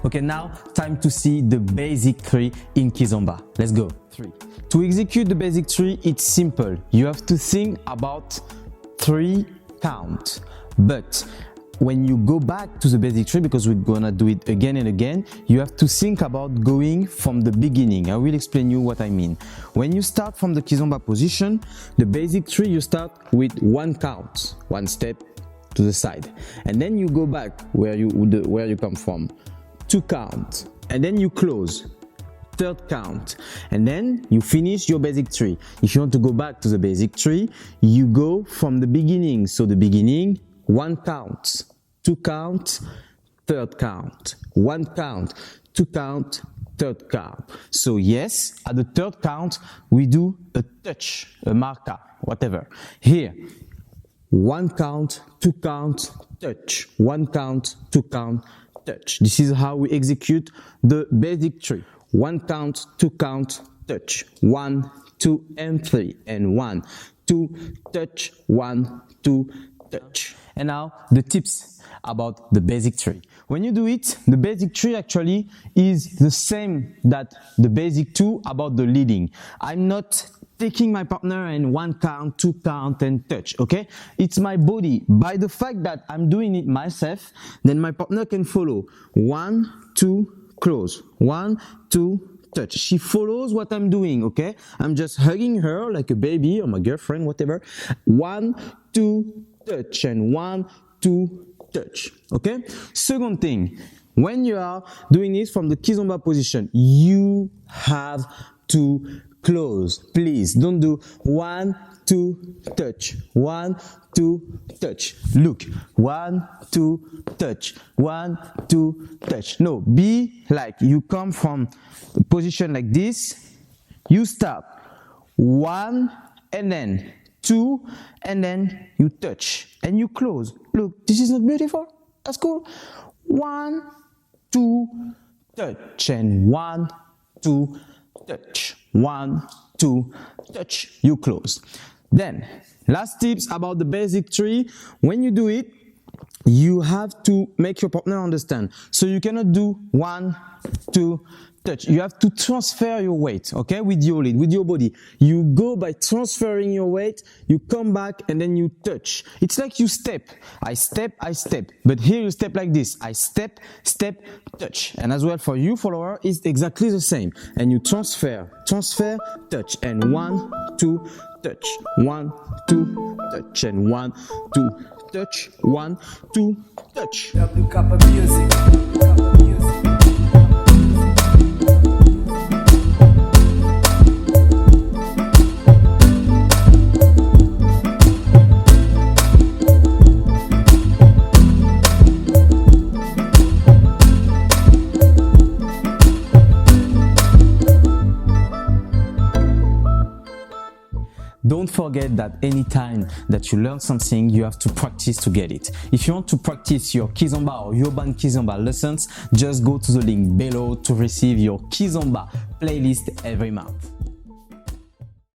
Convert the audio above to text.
Okay, now time to see the basic 3 in Kizomba. Let's go. 3. To execute the basic 3, it's simple. You have to think about 3 count. But when you go back to the basic 3, because we're gonna do it again and again, you have to think about going from the beginning. I will explain you what I mean. When you start from the Kizomba position, the basic 3, you start with 1 count, 1 step to the side, and then you go back where you come from, 2 count, and then you close, 3rd count, and then you finish your basic 3. If you want to go back to the basic 3, you go from the beginning. So the beginning, 1 count, 2 count, 3rd count, 1 count, 2 count, 3rd count. So yes, at the 3rd count, we do a touch, a marca, whatever. Here, 1 count, 2 count, touch, 1 count, 2 count, touch. This is how we execute the basic 3. 1 count, 2 count, touch, 1, 2, and 3, and 1, 2, touch, 1, 2, touch. And now the tips about the basic 3. When you do it, the basic 3 actually is the same that the basic 2 about the leading. I'm not taking my partner and 1 count, 2 count, and touch, okay? It's my body. By the fact that I'm doing it myself, then my partner can follow. 1, 2, close. 1, 2, touch. She follows what I'm doing, okay? I'm just hugging her like a baby or my girlfriend, whatever. 1, 2, touch, and 1, 2, touch, okay? Second thing, when you are doing it from the Kizomba position, you have to close. Please don't do 1, 2, touch, 1, 2, touch. Look, 1, 2, touch, 1, 2, touch. No, be like you come from the position like this, you start 1 and then 2 and then you touch and you close. Look, this is not beautiful? That's cool. 1, 2, touch, and 1, 2, touch. 1, 2, touch, you close. Then, last tips about the basic 3. When you do it, you have to make your partner understand. So you cannot do 1, 2, touch. You have to transfer your weight, okay, with your lead, with your body. You go by transferring your weight, you come back and then you touch. It's like you step. I step, I step. But here you step like this. I step, step, touch. And as well for you follower, it's exactly the same. And you transfer, touch, and 1, 2, touch. 1, 2, touch, and 1, 2, touch. 1, 2, touch. WK Music. Don't forget that anytime that you learn something, you have to practice to get it. If you want to practice your Kizomba or urban Kizomba lessons, just go to the link below to receive your Kizomba playlist every month.